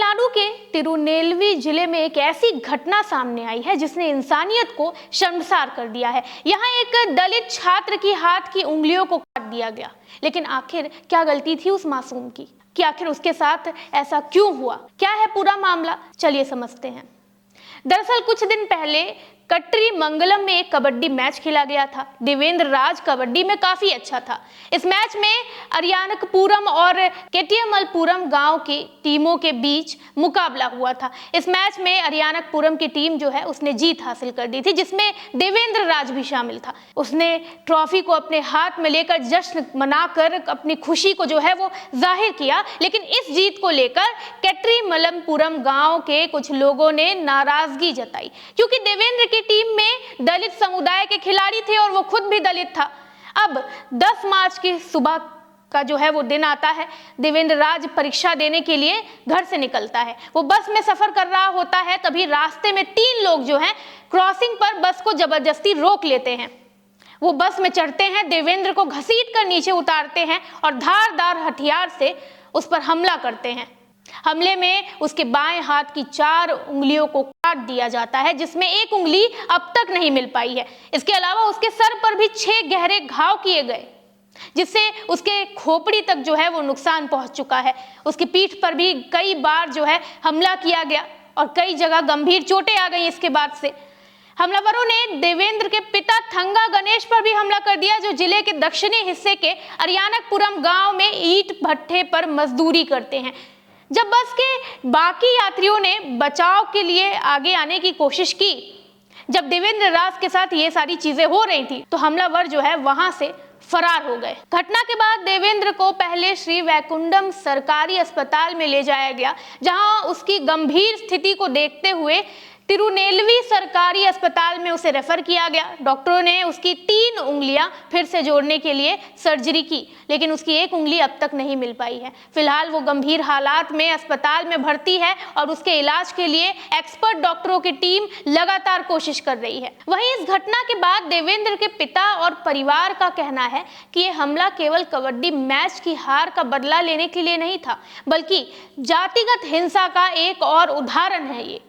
तमिलनाडु के तिरुनेलवेली जिले में एक ऐसी घटना सामने आई है जिसने इंसानियत को शर्मसार कर दिया है। यहाँ एक दलित छात्र की हाथ की उंगलियों को काट दिया गया, लेकिन आखिर क्या गलती थी उस मासूम की कि आखिर उसके साथ ऐसा क्यों हुआ? क्या है पूरा मामला, चलिए समझते हैं। दरअसल कुछ दिन पहले कटरी मंगलम में एक कबड्डी मैच खेला गया था। देवेंद्र राज कबड्डी में काफी अच्छा था। इस मैच में अरियानकपुरम और केटियमलपुरम गांव की टीमों के बीच मुकाबला हुआ था। इस मैच में अरियानकपुरम की टीम जो है उसने जीत हासिल कर दी थी, जिसमें देवेंद्र राज भी शामिल था। उसने ट्रॉफी को अपने हाथ में लेकर जश्न मनाकर अपनी खुशी को जो है वो जाहिर किया, लेकिन इस जीत को लेकर केटरीमलमपुरम गांव के कुछ लोगों ने नाराजगी जताई, क्योंकि देवेंद्र की टीम में दलित समुदाय के खिलाड़ी थे और वो खुद भी दलित था। अब 10 मार्च की सुबह का जो है वो दिन आता है। देवेंद्र राज परीक्षा देने के लिए घर से निकलता है। वो बस में सफर कर रहा होता है, तभी रास्ते में 3 लोग जो हैं क्रॉसिंग पर बस को जबरदस्ती रोक लेते हैं। वो बस में चढ़ते हैं, देवेंद्र को घसीट कर नीचे उतारते हैं और धारदार हथियार से उस पर हमला करते हैं। हमले में उसके बाएं हाथ की 4 उंगलियों को काट दिया जाता है, जिसमें एक उंगली अब तक नहीं मिल पाई है। इसके अलावा उसके सर पर भी 6 गहरे घाव किए गए, जिससे उसके खोपड़ी तक जो है वो नुकसान पहुंच चुका है। उसकी पीठ पर भी कई बार जो है हमला किया गया और कई जगह गंभीर चोटें आ गई। इसके बाद से हमलावरों ने देवेंद्र के पिता थंगा गणेश पर भी हमला कर दिया, जो जिले के दक्षिणी हिस्से के अरियानकपुरम गांव में ईंट भट्ठे पर मजदूरी करते हैं। जब बस के बाकी यात्रियों ने बचाव के लिए आगे आने की कोशिश की, जब देवेंद्र राज के साथ ये सारी चीजें हो रही थी, तो हमलावर जो है वहां से फरार हो गए। घटना के बाद देवेंद्र को पहले श्री वैकुंडम सरकारी अस्पताल में ले जाया गया, जहां उसकी गंभीर स्थिति को देखते हुए तिरुनेलवेली सरकारी अस्पताल में उसे रेफर किया गया। डॉक्टरों ने उसकी 3 उंगलियां फिर से जोड़ने के लिए सर्जरी की, लेकिन उसकी एक उंगली अब तक नहीं मिल पाई है। फिलहाल वो गंभीर हालात में अस्पताल में भर्ती है और उसके इलाज के लिए एक्सपर्ट डॉक्टरों की टीम लगातार कोशिश कर रही है। वहीं इस घटना के बाद देवेंद्र के पिता और परिवार का कहना है कि ये हमला केवल कबड्डी मैच की हार का बदला लेने के लिए नहीं था, बल्कि जातिगत हिंसा का एक और उदाहरण है। ये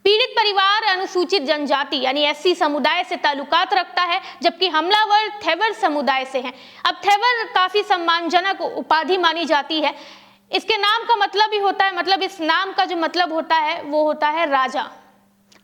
पीड़ित परिवार अनुसूचित जनजाति यानी एससी समुदाय से ताल्लुकात रखता है, जबकि हमलावर थेवर समुदाय से हैं। अब थेवर काफी सम्मानजनक उपाधि मानी जाती है। इसके नाम का मतलब ही होता है, मतलब इस नाम का जो मतलब होता है वो होता है राजा।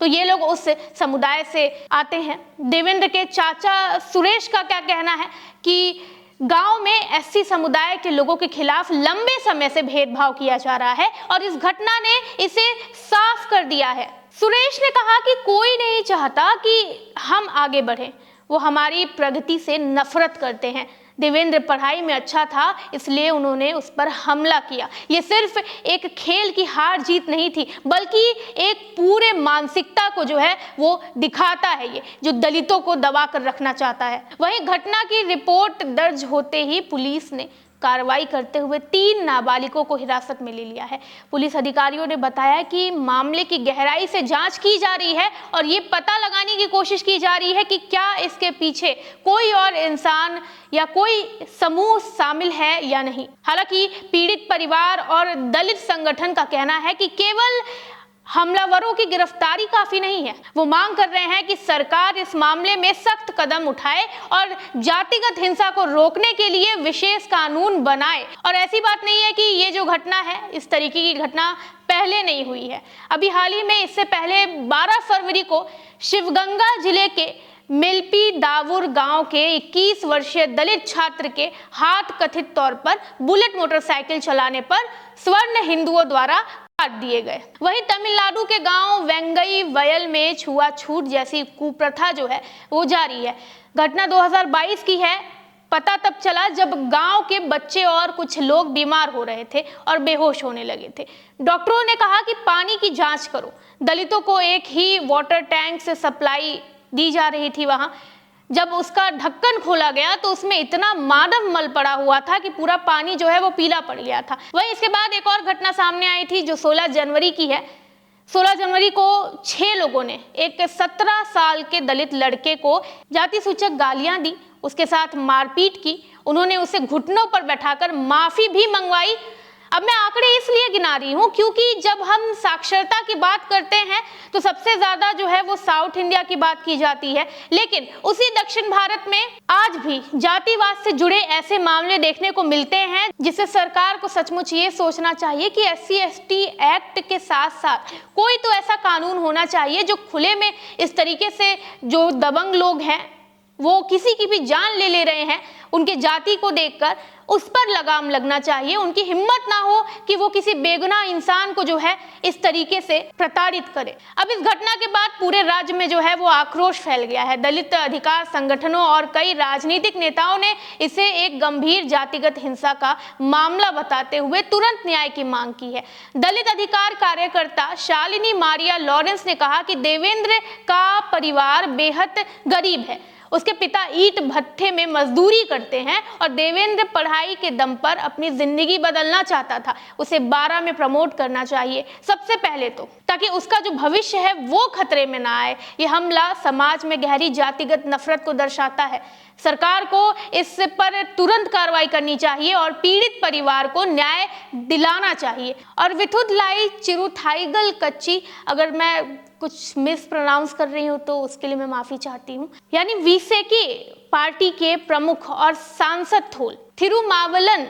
तो ये लोग उस समुदाय से आते हैं। देवेंद्र के चाचा सुरेश का क्या कहना है कि गांव में एससी समुदाय के लोगों के खिलाफ लंबे समय से भेदभाव किया जा रहा है और इस घटना ने इसे साफ कर दिया है। सुरेश ने कहा कि कोई नहीं चाहता कि हम आगे बढ़ें, वो हमारी प्रगति से नफरत करते हैं। देवेंद्र पढ़ाई में अच्छा था, इसलिए उन्होंने उस पर हमला किया। ये सिर्फ एक खेल की हार जीत नहीं थी, बल्कि एक पूरे मानसिकता को जो है वो दिखाता है, ये जो दलितों को दबा कर रखना चाहता है। वहीं घटना की रिपोर्ट दर्ज होते ही पुलिस ने कार्रवाई करते हुए 3 नाबालिगों को हिरासत में ले लिया है। पुलिस अधिकारियों ने बताया कि मामले की गहराई से जांच की जा रही है और ये पता लगाने की कोशिश की जा रही है कि क्या इसके पीछे कोई और इंसान या कोई समूह शामिल है या नहीं। हालांकि पीड़ित परिवार और दलित संगठन का कहना है कि केवल हमलावरों की गिरफ्तारी काफी नहीं है। वो मांग कर रहे हैं कि सरकार इस मामले में सख्त कदम उठाए और जातिगत हिंसा को रोकने के लिए विशेष कानून बनाए। और ऐसी बात नहीं है कि ये जो घटना है, इस तरीके की घटना पहले नहीं हुई है। अभी हाल ही में इससे पहले 12 फरवरी को शिवगंगा जिले के मिल्पी दावुर गांव के 21 वर्षीय दलित छात्र के हाथ कथित तौर पर बुलेट मोटरसाइकिल चलाने पर स्वर्ण हिंदुओं द्वारा काट दिए गए। वहीं तमिलनाडु के गांव वेंगई वयल में छुआछूत जैसी कुप्रथा जो है वो जारी है। घटना 2022 की है। पता तब चला जब गांव के बच्चे और कुछ लोग बीमार हो रहे थे और बेहोश होने लगे थे। डॉक्टरों ने कहा कि पानी की जांच करो। दलितों को एक ही वाटर टैंक से सप्लाई दी जा रही थी। वहां जब उसका ढक्कन खोला गया तो उसमें इतना मानव मल पड़ा हुआ था कि पूरा पानी जो है वो पीला पड़ गया था। वहीं इसके बाद एक और घटना सामने आई थी जो 16 जनवरी की है। 16 जनवरी को 6 लोगों ने एक 17 साल के दलित लड़के को जाति सूचक गालियां दी, उसके साथ मारपीट की। उन्होंने उसे घुटनों पर बैठाकर माफी भी मंगवाई। अब मैं आंकड़े इसलिए गिना रही हूँ क्योंकि जब हम साक्षरता की बात करते हैं तो सबसे ज्यादा जो है वो साउथ इंडिया की बात की जाती है, लेकिन उसी दक्षिण भारत में आज भी जातिवाद से जुड़े ऐसे मामले देखने को मिलते हैं जिससे सरकार को सचमुच ये सोचना चाहिए कि SC/ST एक्ट के साथ साथ कोई तो ऐसा कानून होना चाहिए जो खुले में इस तरीके से जो दबंग लोग हैं वो किसी की भी जान ले रहे हैं, उनके जाति को देखकर उस पर लगाम लगना चाहिए। उनकी हिम्मत ना हो कि वो किसी बेगुनाह इंसान को जो है इस तरीके से प्रताड़ित करे। अब इस घटना के बाद पूरे राज्य में जो है वो आक्रोश फैल गया है। दलित अधिकार संगठनों और कई राजनीतिक नेताओं ने इसे एक गंभीर जातिगत हिंसा का मामला बताते हुए तुरंत न्याय की मांग की है। दलित अधिकार कार्यकर्ता शालिनी मारिया लॉरेंस ने कहा कि देवेंद्र का परिवार बेहद गरीब है, उसके पिता ईंट भट्ठे में मजदूरी करते हैं और देवेंद्र पढ़ाई के दम पर अपनी जिंदगी बदलना चाहता था। उसे 12 में प्रमोट करना चाहिए सबसे पहले तो, ताकि उसका जो भविष्य है वो खतरे में ना आए। ये हमला समाज में गहरी जातिगत नफरत को दर्शाता है। सरकार को इस पर तुरंत कार्रवाई करनी चाहिए और पीड़ित परिवार को न्याय दिलाना चाहिए। और विथुदलाई चिरुथाईगल कच्ची, अगर मैं कुछ मिस प्रोनाउंस कर रही हूँ तो उसके लिए मैं माफी चाहती हूँ, यानी वीसेकी पार्टी के प्रमुख और सांसद थोल थिरुमावलन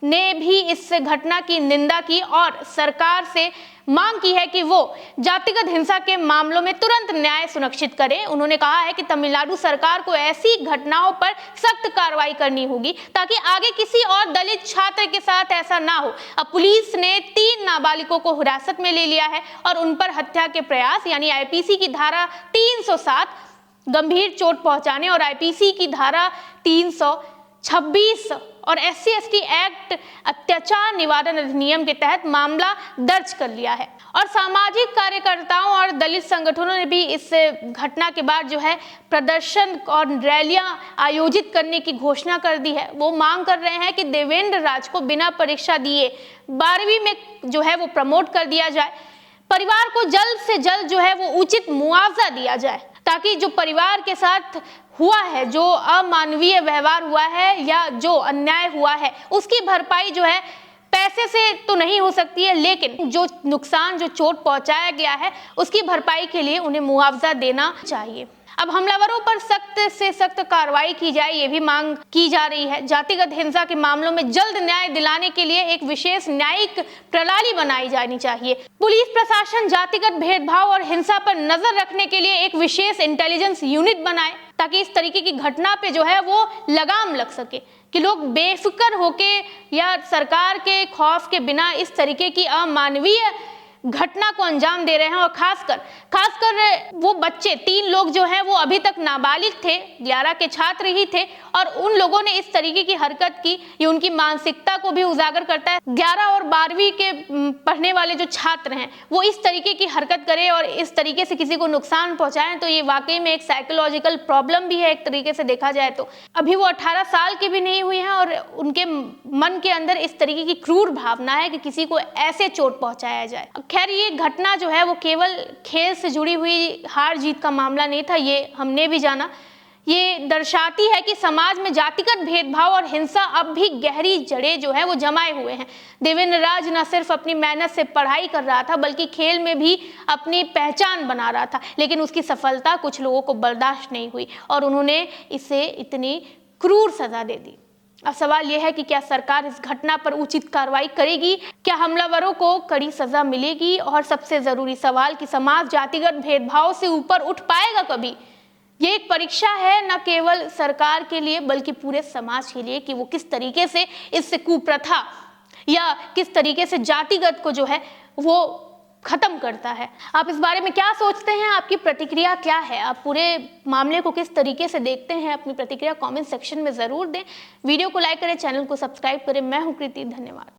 ने भी इस घटना की निंदा की और सरकार से मांग की है कि वो जातिगत हिंसा के मामलों में तुरंत न्याय सुनिश्चित करे। उन्होंने कहा है कि तमिलनाडु सरकार को ऐसी घटनाओं पर सख्त कार्रवाई करनी होगी ताकि आगे किसी और दलित छात्र के साथ ऐसा ना हो। अब पुलिस ने 3 नाबालिगों को हिरासत में ले लिया है और उन पर हत्या के प्रयास यानी IPC की धारा 307 गंभीर चोट पहुंचाने और IPC की धारा 326 और SC/ST एक्ट अत्याचार निवारण अधिनियम के तहत मामला दर्ज कर लिया है। और सामाजिक कार्यकर्ताओं और दलित संगठनों ने भी इस घटना के बाद जो है प्रदर्शन और रैलियां आयोजित करने की घोषणा कर दी है। वो मांग कर रहे हैं कि देवेंद्र राज को बिना परीक्षा दिए 12वीं में जो है वो प्रमोट कर दिया जाए। परिवार को जल्द से जल्द जो है वो उचित मुआवजा दिया जाए ताकि जो परिवार के साथ हुआ है, जो अमानवीय व्यवहार हुआ है या जो अन्याय हुआ है, उसकी भरपाई जो है पैसे से तो नहीं हो सकती है, लेकिन जो नुकसान, जो चोट पहुंचाया गया है उसकी भरपाई के लिए उन्हें मुआवजा देना चाहिए। अब हमलावरों पर सख्त से सख्त कार्रवाई की जाए, ये भी मांग की जा रही है। जातिगत हिंसा के मामलों में जल्द न्याय दिलाने के लिए एक विशेष न्यायिक प्रणाली बनाई जानी चाहिए। पुलिस प्रशासन जातिगत भेदभाव और हिंसा पर नजर रखने के लिए एक विशेष इंटेलिजेंस यूनिट बनाए ताकि इस तरीके की घटना पे जो है वो लगाम लग सके कि लोग बेफिक्र होके या सरकार के खौफ के बिना इस तरीके की अमानवीय घटना को अंजाम दे रहे हैं। और खासकर वो बच्चे 3 लोग जो हैं वो अभी तक नाबालिग थे, 11 के छात्र ही थे और उन लोगों ने इस तरीके की हरकत की। ये उनकी मानसिकता को भी उजागर करता है। 11 और 12वीं के पढ़ने वाले जो छात्र हैं वो इस तरीके की हरकत करें और इस तरीके से किसी को नुकसान पहुंचाएं तो ये वाकई में एक साइकोलॉजिकल प्रॉब्लम भी है एक तरीके से देखा जाए तो। अभी वो 18 साल की भी नहीं हुई हैं और उनके मन के अंदर इस तरीके की क्रूर भावना है कि किसी को ऐसे चोट पहुंचाया जाए। खैर, ये घटना जो है वो केवल खेल से जुड़ी हुई हार जीत का मामला नहीं था, ये हमने भी जाना। ये दर्शाती है कि समाज में जातिगत भेदभाव और हिंसा अब भी गहरी जड़ें जो है वो जमाए हुए हैं। देवेंद्र राज न सिर्फ अपनी मेहनत से पढ़ाई कर रहा था बल्कि खेल में भी अपनी पहचान बना रहा था, लेकिन उसकी सफलता कुछ लोगों को बर्दाश्त नहीं हुई और उन्होंने इसे इतनी क्रूर सजा दे दी। अब सवाल यह है कि क्या सरकार इस घटना पर उचित कार्रवाई करेगी, क्या हमलावरों को कड़ी सजा मिलेगी और सबसे जरूरी सवाल कि समाज जातिगत भेदभाव से ऊपर उठ पाएगा कभी। ये एक परीक्षा है न केवल सरकार के लिए बल्कि पूरे समाज के लिए कि वो किस तरीके से इस कुप्रथा या किस तरीके से जातिगत को जो है वो खत्म करता है। आप इस बारे में क्या सोचते हैं, आपकी प्रतिक्रिया क्या है, आप पूरे मामले को किस तरीके से देखते हैं? अपनी प्रतिक्रिया कमेंट सेक्शन में जरूर दें। वीडियो को लाइक करें, चैनल को सब्सक्राइब करें। मैं हूं कृति, धन्यवाद।